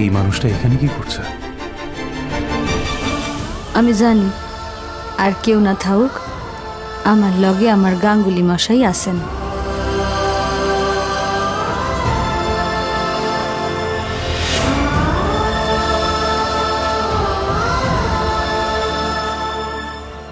এই মানুষটা এখানে কি করছে? আমি জানি আর কেউ না থাকুক, আমার লগে আমার গাঙ্গুলি মশাই আছেন।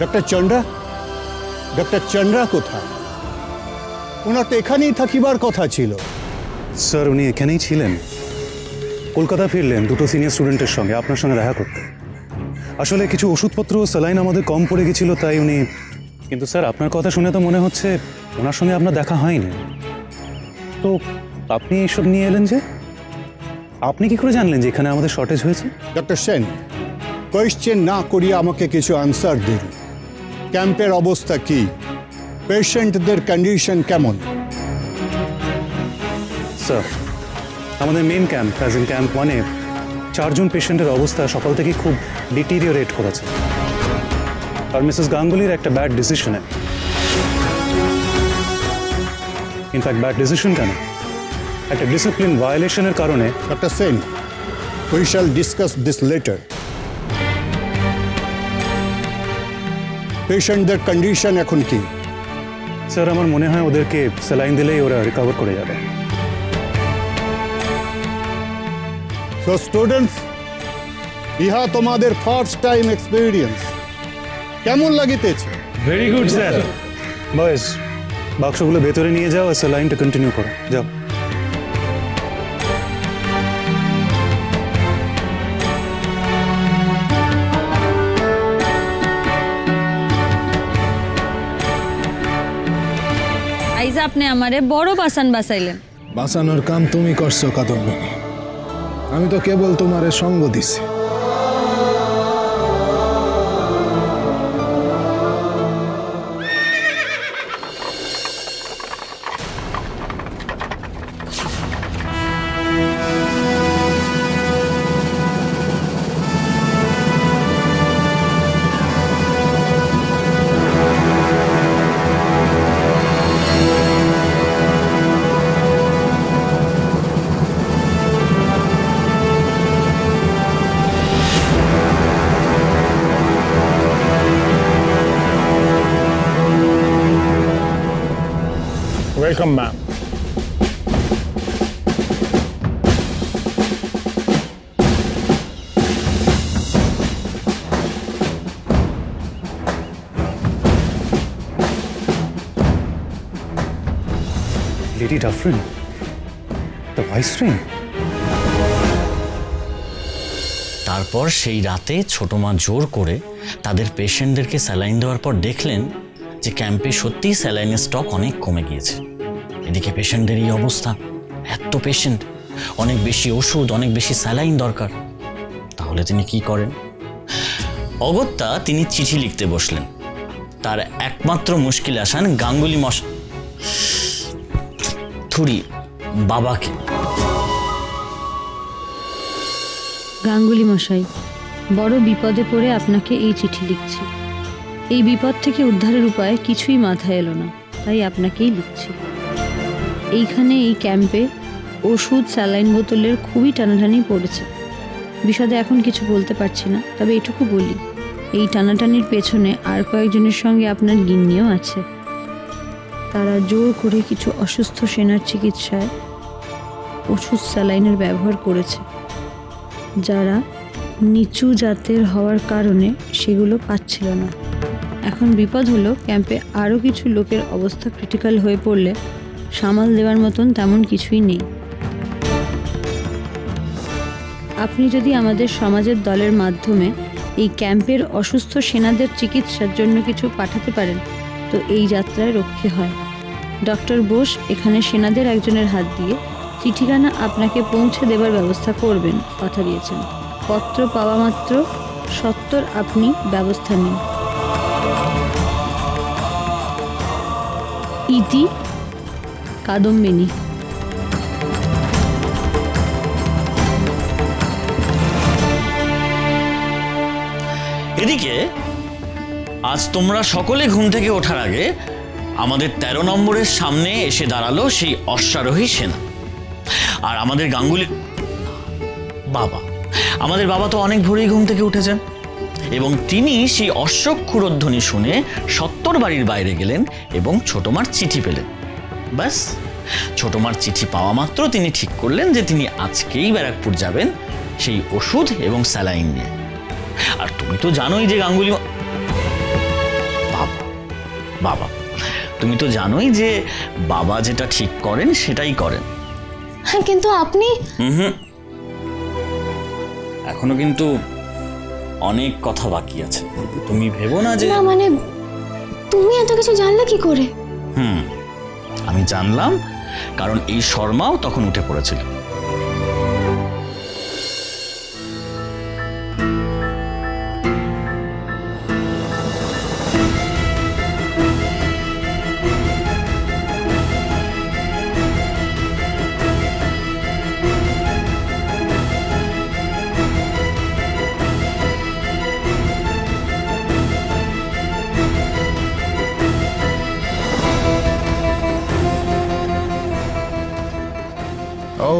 ডক্টর চন্দ্রা কোথায়? ওনার তো এখানেই থাকিবার কথা ছিল। স্যার উনি এখানেই ছিলেন, কলকাতা ফিরলেন দুটো সিনিয়র স্টুডেন্টের সঙ্গে আপনার সঙ্গে দেখা করতে। আসলে কিছু ওষুধপত্র স্যালাইন আমাদের কম পড়ে গেছিল তাই উনি। কিন্তু স্যার আপনার কথা শুনে তো মনে হচ্ছে ওনার সঙ্গে আপনার দেখা হয়নি। তো আপনি এইসব নিয়ে এলেন যে? আপনি কি করে জানলেন যে এখানে আমাদের শর্টেজ হয়েছে? ডক্টর সেন, কোয়েশ্চেন না করিয়ে আমাকে কিছু আনসার দিন। ক্যাম্পের অবস্থা কি? পেশেন্টদের কন্ডিশন কেমন? স্যার আমাদের মেন ক্যাম্প ক্যাম্প 1-এ 4 জন পেশেন্টের অবস্থা সকাল থেকে খুব ডিটেরিওরেট করেছে। আর মিসেস গাঙ্গুলির একটা ব্যাড ডিসিশনে, ইনফ্যাক্ট ব্যাড ডিসিশন কেন, একটা ডিসিপ্লিন ভায়োলেশনের কারণে। Doctor Sen, we shall discuss this letter. পেশেন্টদের কন্ডিশন এখন কি? স্যার আমার মনে হয় ওদেরকে স্যালাইন দিলেই ওরা রিকভার করে যাবে। সো স্টুডেন্টস, ইহা তোমাদের ফার্স্ট টাইম এক্সপেরিয়েন্স। কেমন লাগিতেছে? Very good sir. বয়েস, বাক্সগুলো ভেতরে নিয়ে যাও আর স্যালাইনটা কন্টিনিউ করো, যাও। আইজা আপনি আমারে বড় বাসান বাসাইলেন। বাঁচানোর কাম তুমি করছো কাদম্বিনী, আমি তো কেবল তোমারে সঙ্গ দিছি। Welcome, ma'am. Lady Dufferin, the Viceroy. তারপর সেই রাতে ছোট মা জোর করে তাদের পেশেন্টদেরকে স্যালাইন দেওয়ার পর দেখলেন যে ক্যাম্পে সত্যিই স্যালাইনের স্টক অনেক কমে গিয়েছে। এদিকে পেশেন্টদের এই অবস্থা, এত পেশেন্ট, অনেক বেশি ওষুধ, অনেক বেশি স্যালাইন দরকার। তাহলে তিনি কি করেন? অগত্যা তিনি চিঠি লিখতে বসলেন তার একমাত্র মুশকিল আসান গাঙ্গুলি বাবাকে। গাঙ্গুলি মশাই, বড় বিপদে পড়ে আপনাকে এই চিঠি লিখছি। এই বিপদ থেকে উদ্ধারের উপায় কিছুই মাথায় এলো না, তাই আপনাকেই লিখছি। এইখানে এই ক্যাম্পে ওষুধ, স্যালাইন বোতলের খুবই টানাটানি পড়েছে। বিশদে এখন কিছু বলতে পারছি না, তবে এটুকু বলি, এই টানাটানির পেছনে আর কয়েকজনের সঙ্গে আপনার গিন্নিও আছে। তারা জোর করে কিছু অসুস্থ সেনার চিকিৎসায় ওষুধ, স্যালাইনের ব্যবহার করেছে, যারা নিচু জাতের হওয়ার কারণে সেগুলো পাচ্ছিল না। এখন বিপদ হলো, ক্যাম্পে আরও কিছু লোকের অবস্থা ক্রিটিক্যাল হয়ে পড়লে সামাল দেওয়ার মতন তেমন কিছুই নেই। আপনি যদি আমাদের সমাজের দলের মাধ্যমে এই ক্যাম্পের অসুস্থ সেনাদের চিকিৎসার জন্য কিছু পাঠাতে পারেন তো এই যাত্রায় রক্ষে হয়। ডক্টর বোস এখানে সেনাদের একজনের হাত দিয়ে চিঠিখানা আপনাকে পৌঁছে দেবার ব্যবস্থা করবেন, কথা দিয়েছেন। পত্র পাওয়া মাত্র সত্বর আপনি ব্যবস্থা নিন। ইতি কাদম্বিনী। এদিকে আজ তোমরা সকলে ঘুম থেকে ওঠার আগে আমাদের 13 নম্বরের সামনে এসে দাঁড়ালো সেই অশ্বারোহী সেনা। আর আমাদের গাঙ্গুলি বাবা, আমাদের বাবা তো অনেক ভোরেই ঘুম থেকে উঠেছেন এবং তিনি সেই অশ্বক ক্ষুরধ্বনি শুনে 70 বাড়ির বাইরে গেলেন এবং ছোট মার চিঠি পেলেন। ব্যাস, ছোট মার চিঠি পাওয়া মাত্র তিনি ঠিক করলেন যে তিনি আজকেই ব্যারাকপুর যাবেন সেই ওষুধ এবং স্যালাইন নিয়ে। আর তুমি তো জানোই যে গাঙ্গুলি বাবা বাবা তুমি তো জানোই যে বাবা যেটা ঠিক করেন সেটাই করেন। হ্যাঁ, কিন্তু আপনি এখনো কিন্তু অনেক কথা বাকি আছে। তুমি ভেবো না যে না, মানে তুমি এত কিছু জানলে কি করে? আমি জানলাম কারণ এই শর্মাও তখন উঠে পড়েছিল।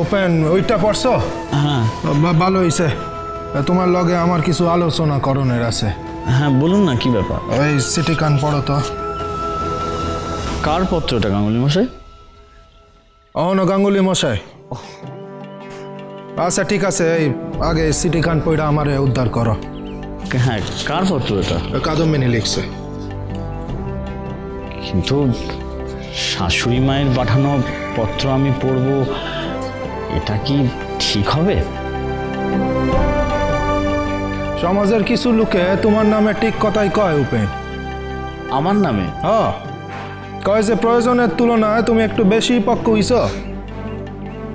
ওপেন ওইটা পড়ছো? হ্যাঁ ভালো হয়েছে। তোমার লগে আমার কিছু আলোচনা করণের আছে। হ্যাঁ, বলুন না, কি ব্যাপার? ওই সিটি কান পড়ো তো। কার পত্রটা গাঙ্গুলি মশাই? না, গাঙ্গুলি মশাই। আচ্ছা ঠিক আছে, এই আগে সিটি কান পড়া আমারে উদ্ধার করো। হ্যাঁ, কার পত্র এটা? কাদম্বিনী লিখছে। কিন্তু শাশুড়ি মায়ের পাঠানো পত্র আমি পড়ব, এটা কি ঠিক হবে? সমাজের কিছু লোকে তোমার নামে ঠিক কথাই কয় উপেন। আমার নামে? হ্যাঁ, কয় যে প্রয়োজনের তুলনায় তুমি একটু বেশি পক্ষ হইছ।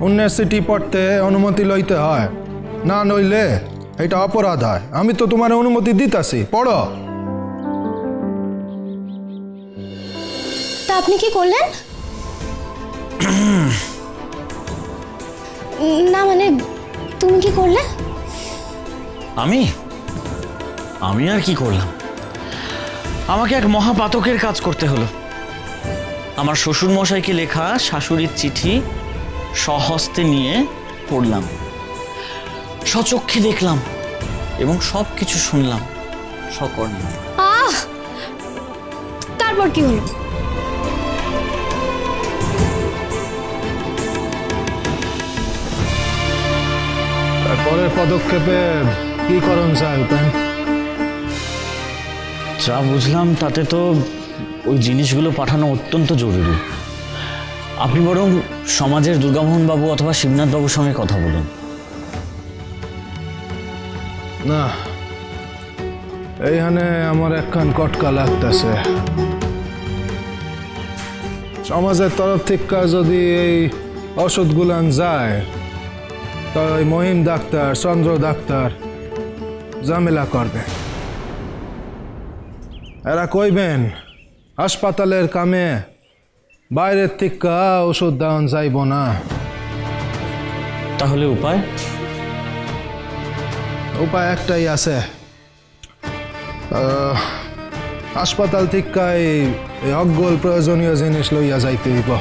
অন্যের চিঠি পড়তে অনুমতি লইতে হয়, না নইলে এটা অপরাধ হয়। আমি তো তোমার অনুমতি দিতাছি, পড়ো। তা আপনি কি করলেন? না মানে তুমি কি করলে? আমি আর কি করলাম? আমাকে এক মহাপাতকের কাজ করতে হলো। আমার শ্বশুর মশাইকে লেখা শাশুড়ির চিঠি স্বহস্তে নিয়ে পড়লাম, স্বচক্ষে দেখলাম এবং সব কিছু শুনলাম সকর্ণে। তারপর কি হলো? পরের পদক্ষেপে কি করণ চাই উপেন? যা বুঝলাম তাতে তো ওই জিনিসগুলো পাঠানো অত্যন্ত জরুরি। আপনি বরং সমাজের দুর্গামোহন বাবু অথবা শিবনাথ বাবুর সঙ্গে কথা বলুন। না, এইখানে আমার একখান কটকা লাগতেছে। সমাজের তরফ থেকে যদি এই ওষুধগুলান যায়, তাই মহিম ডাক্তার, চন্দ্র ডাক্তার ঝামেলা করবে। এরা কইবেন হাসপাতালের কামে বাইরের থেকে ওষুধ দেওয়ান যাইব না। তাহলে উপায়? উপায় একটাই আছে। হাসপাতাল থেকে এই অজ্ঞল প্রয়োজনীয় জিনিস লইয়া যাইতে হইব।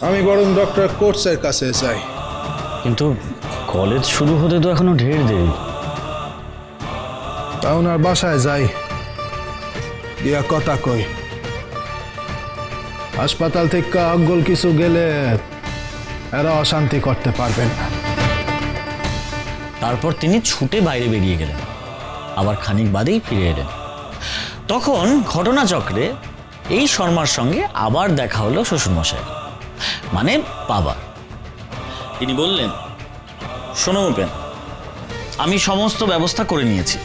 আমি বরং ডক্টর কোর্টসের কাছে যাই। কিন্তু কলেজ শুরু হতে তো এখনো ঢের দেরি। তা ওনার বাসায় যাই, গিয়া কথা কই। হাসপাতাল থেকে অজ্ঞল কিছু গেলে এরা অশান্তি করতে পারবেন না। তারপর তিনি ছুটে বাইরে বেরিয়ে গেলেন, আবার খানিক বাদেই ফিরে এলেন। তখন ঘটনাচক্রে এই শর্মার সঙ্গে আবার দেখা হলো শ্বশুরমশাই, মানে বাবা। তিনি বললেন, শোনো উপেন, আমি সমস্ত ব্যবস্থা করে নিয়েছি।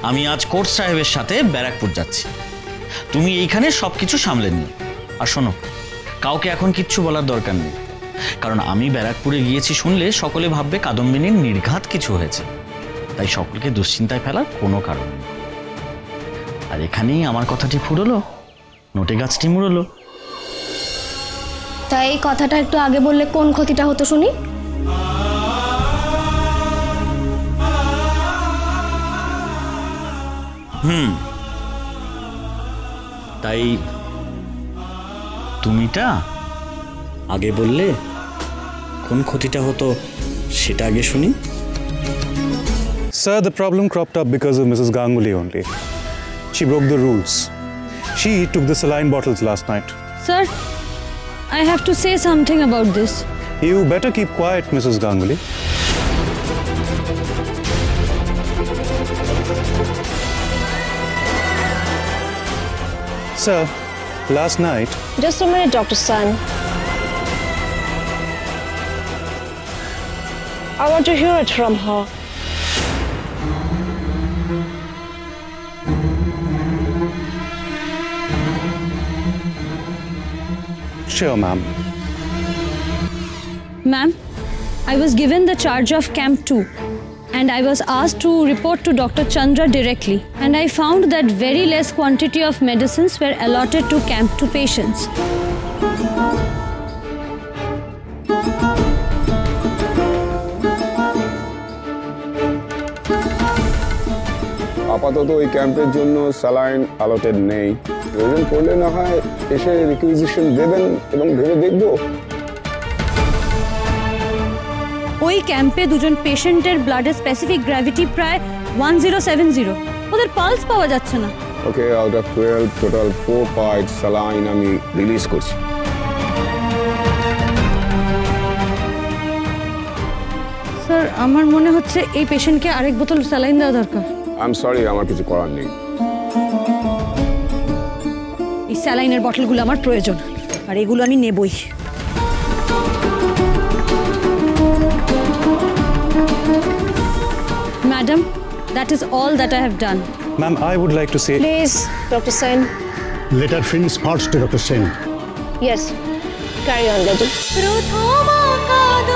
আমি আজ কোর্ট সাহেবের সাথে ব্যারাকপুর যাচ্ছি। তুমি এইখানে সব কিছু সামলে নিও। আর শোনো, কাউকে এখন কিচ্ছু বলার দরকার নেই, কারণ আমি ব্যারাকপুরে গিয়েছি শুনলে সকলে ভাববে কাদম্বিনীর নির্ঘাত কিছু হয়েছে। তাই সকলকে দুশ্চিন্তায় ফেলার কোনো কারণ নেই। আর এখানেই আমার কথাটি ফুরলো, নোটে গাছটি মুড়লো। তাই এই কথাটা একটু আগে বললে কোন ক্ষতিটা হতো শুনি। তাই তুমিটা আগে বললে কোন ক্ষতিটা হতো সেটা আগে শুনি। Sir, the problem cropped up because of Mrs. Ganguly only. She broke the rules. She took the saline bottles last night. Sir, I have to say something about this. You better keep quiet, Mrs. Ganguly. Sir, last night, Just a minute, Dr. Sun. I want to hear it from her. sure, ma'am. Ma'am, I was given the charge of Camp 2 and I was asked to report to Dr. Chandra directly. And I found that very less quantity of medicines were allotted to Camp 2 patients. আপাতত ওই ক্যাম্পের জন্য saline allotted নেই। প্রয়োজন পড়লে না হয় এসে রিকুইজিশন দেবেন এবং ভেবে দেখব। ওই ক্যাম্পে দুজন পেশেন্টের ব্লাডের স্পেসিফিক গ্র্যাভিটি প্রায় 1070। ওদের পালস পাওয়া যাচ্ছে না। Okay, out of 12 total 4 part saline আমি রিলিজ করছি। স্যার, আমার মনে হচ্ছে এই পেশেন্টকে আরেক বোতল স্যালাইন দেওয়া দরকার। আই এম সরি, আমার কিছু করার নেই। এই স্যালাইনের বটলগুলো আমার প্রয়োজন আর এগুলো আমি নেবই। Madam, that is all that I have done. Ma'am, I would like to say... Please, Dr. Sen. Let her finish first, Dr. Sen. Yes. Carry on, lady. প্রথম আকাশ